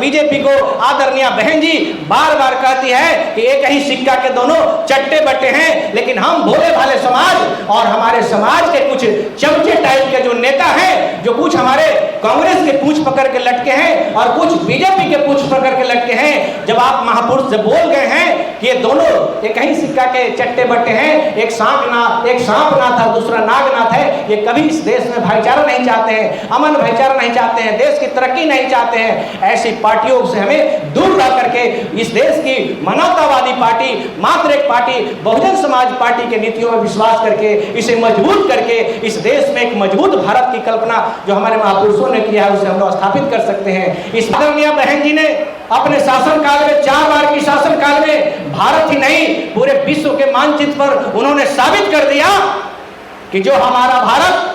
BJP को आदरणीय बहन जी बार बार कहती है कि एक ही सिक्का के दोनों चट्टे बट्टे हैं, लेकिन हम भोले भाले समाज और हमारे समाज के कुछ चमचे टाइप के जो नेता हैं, जो कुछ हमारे कांग्रेस के पूंछ पकड़ के लटके हैं और कुछ बीजेपी के पूंछ पकड़ के लटके हैं, जब आप महापुरुष से बोल गए हैं कि ये दोनों एक ही सिक्का के चट्टे बट्टे हैं, एक सांपनाथ था, दूसरा नागनाथ है, ये कभी इस देश में भाईचारा नहीं चाहते हैं, अमन भाईचारा नहीं चाहते हैं, देश की तरक्की नहीं चाहते हैं। ऐसी पार्टियों से हमें दूर रह करके इस देश की मानवतावादी पार्टी, मात्र एक पार्टी बहुजन समाज पार्टी के नीतियों में विश्वास करके इसे मजबूत करके इस देश में एक मजबूत भारत की कल्पना जो हमारे महापुरुषों ने किया है उसे हम लोग स्थापित कर सकते हैं। इस आदरणीय बहन जी ने अपने शासनकाल में 4 बार की शासनकाल में भारत ही नहीं पूरे विश्व के मानचित्र पर उन्होंने साबित कर दिया कि जो हमारा भारत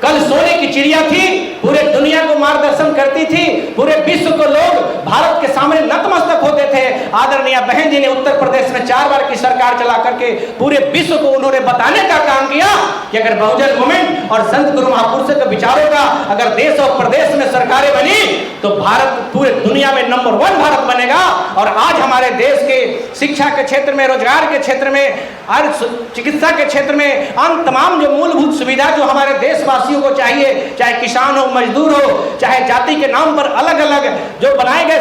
कल सोने की चिड़िया थी, पूरे दुनिया को मार्गदर्शन करती थी, पूरे विश्व को लोग भारत के सामने नतमस्तक होते थे। आदरणीय बहन जी ने उत्तर प्रदेश में 4 बार की सरकार चला करके पूरे विश्व को उन्होंने बताने का काम किया कि अगर बहुजन मूवमेंट और संत गुरु महापुरुषों के विचारों का अगर देश और प्रदेश में सरकारें बनी तो भारत पूरे दुनिया में नंबर 1 भारत बनेगा। और आज हमारे देश के शिक्षा के क्षेत्र में, रोजगार के क्षेत्र में और चिकित्सा के क्षेत्र में अन्य तमाम जो मूलभूत सुविधा जो हमारे देशवासियों को चाहिए, चाहे किसान हो, मजदूर हो, चाहे जाति के नाम पर अलग अलग जो बनाए गए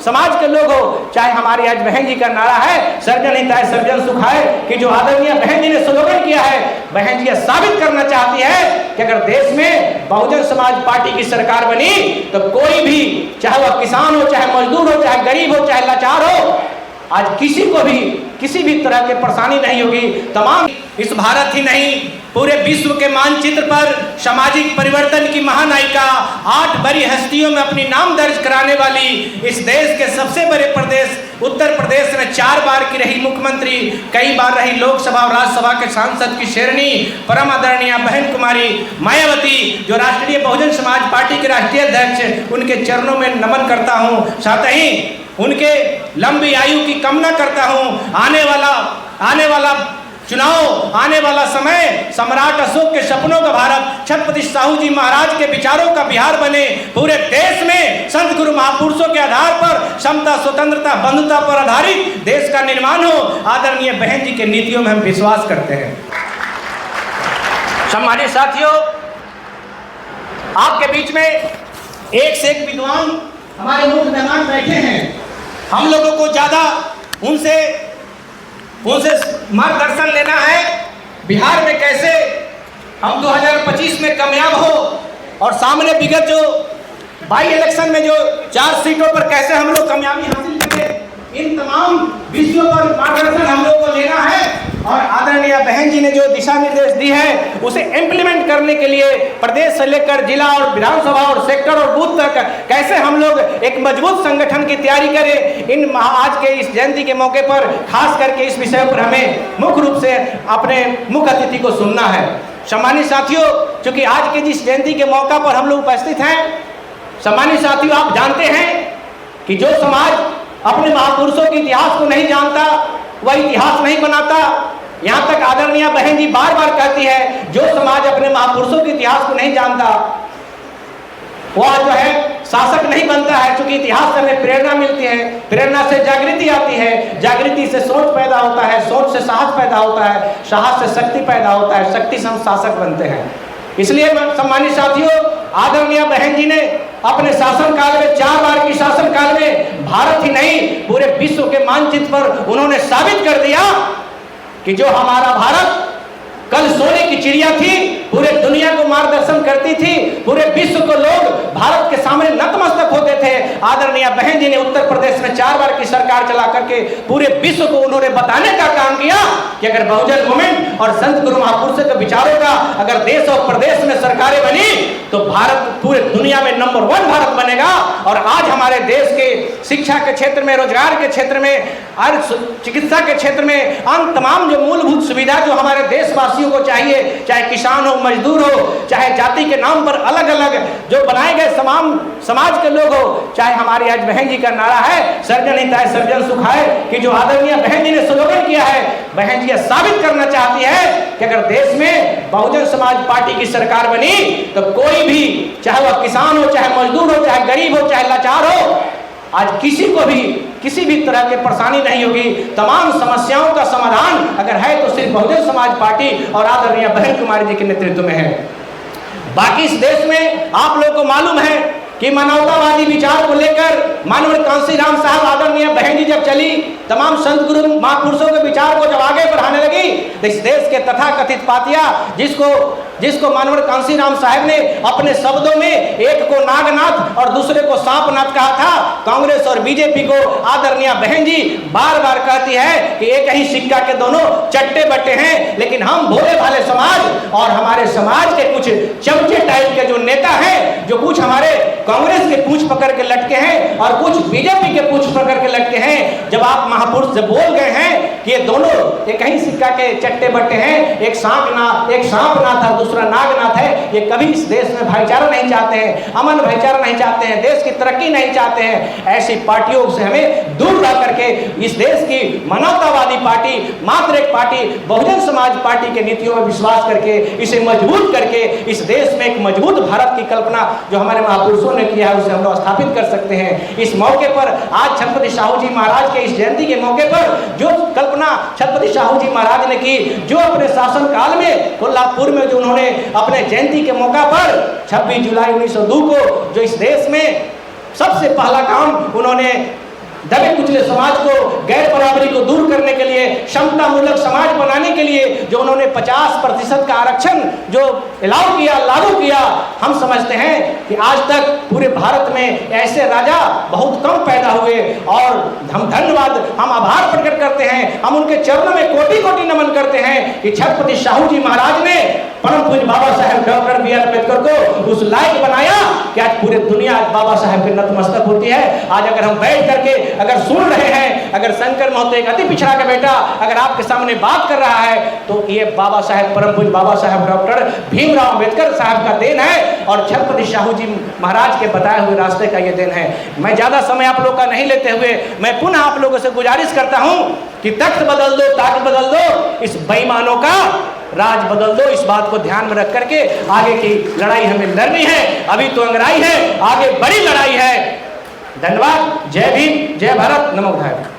समाज के लोग हो, चाहे हमारी आज बहन जी का नारा है सर्जन हिताय सर्जन सुखाय, कि जो आदरणीय बहन जी ने स्लोगन किया है, बहन जी साबित करना चाहती है कि अगर देश में बहुजन समाज पार्टी की सरकार बनी तो कोई भी, चाहे वह किसान हो, चाहे मजदूर हो, चाहे गरीब हो, चाहे लाचार हो, आज किसी को भी किसी भी तरह की परेशानी नहीं होगी। तमाम इस भारत ही नहीं पूरे विश्व के मानचित्र पर सामाजिक परिवर्तन की महानायिका, 8 बड़ी हस्तियों में अपनी नाम दर्ज कराने वाली, इस देश के सबसे बड़े प्रदेश उत्तर प्रदेश में 4 बार की रही मुख्यमंत्री, कई बार रही लोकसभा और राज्यसभा के सांसद की शेरनी, परम आदरणीय बहन कुमारी मायावती, जो राष्ट्रीय बहुजन समाज पार्टी के राष्ट्रीय अध्यक्ष, उनके चरणों में नमन करता हूँ। साथ ही उनके लंबी आयु की कामना करता हूँ। आने वाला चुनाव, आने वाला समय सम्राट अशोक के सपनों का भारत, छत्रपति साहू जी महाराज के विचारों का बिहार बने, पूरे देश में संत गुरु महापुरुषों के आधार पर समता, स्वतंत्रता, बंधुता पर आधारित देश का निर्माण हो। आदरणीय बहन जी के नीतियों में हम विश्वास करते हैं। सम्मानित साथियों, आपके बीच में एक से एक विद्वान हमारे मुख्य मेहमान बैठे हैं। हम लोगों को ज्यादा उनसे मार्गदर्शन लेना है, बिहार में कैसे हम 2025 में कामयाब हो और सामने विगत जो बाई इलेक्शन में जो 4 सीटों पर कैसे हम लोग कामयाबी हासिल करें, इन तमाम विषयों पर मार्गदर्शन हम लोग को लेना है। और आदरणीय बहन जी ने जो दिशा निर्देश दी है उसे इम्प्लीमेंट करने के लिए प्रदेश से लेकर जिला और विधानसभा और सेक्टर और बूथ तक कैसे हम लोग एक मजबूत संगठन की तैयारी करें, इन आज के इस जयंती के मौके पर खास करके इस विषय पर हमें मुख्य रूप से अपने मुख्य अतिथि को सुनना है। सम्मानित साथियों, चूंकि आज के जिस जयंती के मौका पर हम लोग उपस्थित हैं, सम्मानित साथियों, आप जानते हैं कि जो समाज अपने महापुरुषों के इतिहास को नहीं जानता वह इतिहास नहीं बनाता। यहाँ तक आदरणीय बहन जी बार बार कहती है, जो समाज अपने महापुरुषों के इतिहास को नहीं जानता वह जो है शासक नहीं बनता है। क्योंकि इतिहास से हमें प्रेरणा मिलती है, प्रेरणा से जागृति आती है, जागृति से सोच पैदा होता है, सोच से साहस पैदा होता है, साहस से शक्ति पैदा होता है, शक्ति से हम शासक बनते हैं। इसलिए सम्मानित साथियों, आदरणीय बहन जी ने अपने शासनकाल में 4 बार की शासनकाल में भारत ही नहीं पूरे विश्व के मानचित्र पर उन्होंने साबित कर दिया कि जो हमारा भारत कल सोने की चिड़िया थी, पूरे दुनिया को मार्गदर्शन करती थी, पूरे विश्व को लोग भारत के सामने नतमस्तक होते थे। आदरणीय बहन जी ने उत्तर प्रदेश में 4 बार की सरकार चला करके पूरे विश्व को उन्होंने बताने का काम किया कि अगर बहुजन मूवमेंट और संत गुरु महापुरुषों के विचारों का अगर देश और प्रदेश में सरकारें बनी तो भारत पूरे दुनिया में नंबर 1 भारत बनेगा। और आज हमारे देश के शिक्षा के क्षेत्र में, रोजगार के क्षेत्र में और चिकित्सा के क्षेत्र में अन्य तमाम जो मूलभूत सुविधा जो हमारे देशवासियों को चाहिए, चाहे किसान हो, मजदूर हो, चाहे जाति के नाम पर अलग अलग जो बनाए गए समाज के लोग हो, चाहे हमारी आज बहन जी का नारा है सर्जन हिताय सर्जन सुखाय, कि जो आदरणीय बहन जी ने स्लोगन किया है, बहन जी साबित करना चाहती है कि अगर देश में बहुजन समाज पार्टी की सरकार बनी तो कोई भी, चाहे वह किसान हो, चाहे मजदूर हो, चाहे गरीब हो, चाहे लाचार हो, आज किसी को भी किसी भी तरह की परेशानी नहीं होगी। तमाम समस्याओं का समाधान अगर है तो सिर्फ बहुजन समाज पार्टी और आदरणीय बहन कुमारी जी के नेतृत्व में है। बाकी इस देश में आप लोगों को मालूम है कि मानवतावादी विचार को लेकर माननीय कांशीराम साहब आदरणीय बहन जी जब चली, तमाम संत गुरु महापुरुषों के विचार को जब आगे बढ़ाने लगी, तो इस देश के तथाकथित पातिया जिसको माननीय कांशीराम साहब ने अपने शब्दों में एक को नागनाथ और दूसरे को सांपनाथ कहा था, कांग्रेस और बीजेपी को आदरणीय बहन जी बार बार कहती है कि एक ही सिक्का के दोनों चट्टे बट्टे हैं। लेकिन हम भोले भाले समाज और हमारे समाज के कुछ चमचे टाइप के जो नेता हैं, जो कुछ हमारे कांग्रेस के पूंछ पकड़ के लटके हैं और कुछ बीजेपी के पूंछ पकड़ के लटके हैं, जब आप महापुरुष जब बोल गए हैं कि ये दोनों एक ही सिक्का के चट्टे बट्टे हैं, एक सांपनाथ और दूसरा नागनाथ है, ये कभी इस देश में भाईचारा नहीं चाहते हैं, अमन भाईचारा नहीं चाहते हैं, देश की तरक्की नहीं चाहते हैं। ऐसी पार्टियों से हमें दूर रह करके इस देश की मानवतावादी पार्टी, मात्र एक पार्टी बहुजन समाज पार्टी के नीतियों में विश्वास करके इसे मजबूत करके इस देश में एक मजबूत भारत की कल्पना जो हमारे महापुरुषों ने किया है उसे हम लोग स्थापित कर सकते हैं। इस मौके पर आज छत्रपति साहू जी महाराज के इस जयंती के मौके पर जो कल्पना छत्रपति साहू जी महाराज ने की, जो अपने शासन काल में कोल्हापुर में जो उन्होंने अपने जयंती के मौका पर 26 जुलाई 1902 को जो इस देश में सबसे पहला काम उन्होंने दबे कुचले समाज को, गैर बराबरी को दूर करने के लिए, समता मूलक समाज बनाने के लिए जो उन्होंने 50% का आरक्षण जो अलाउ किया, लागू किया, हम समझते हैं कि आज तक पूरे भारत में ऐसे राजा बहुत कम पैदा हुए और हम धन्यवाद, हम आभार प्रकट करते हैं, हम उनके चरणों में कोटि कोटि नमन करते हैं कि छत्रपति साहू जी महाराज ने परम पूज्य Baba Saheb doctor B are Ambedkar को उस लायक बनाया कि आज पूरी दुनिया बाबा साहेब के नतमस्तक होती है। आज अगर हम बैठ करके अगर सुन रहे हैं, अगर शंकर महतो एक अति पिछड़ा का बेटा अगर आपके सामने बात कर रहा है तो ये बाबा साहेब, परम पूज्य बाबा साहेब डॉक्टर भीमराव अम्बेडकर साहब का देन है और छत्रपति साहू जी महाराज के बताए हुए रास्ते का ये देन है। मैं ज्यादा समय आप लोग का नहीं लेते हुए मैं पुनः आप लोगों से गुजारिश करता हूं कि तख्त बदल दो, ताकत बदल दो, इस बेईमानों का राज बदल दो। इस बात को ध्यान में रख करके आगे की लड़ाई हमें लड़नी है। अभी तो अंगड़ाई है, आगे बड़ी लड़ाई है। धन्यवाद। जय भीम, जय भारत, नमो बुद्धाय।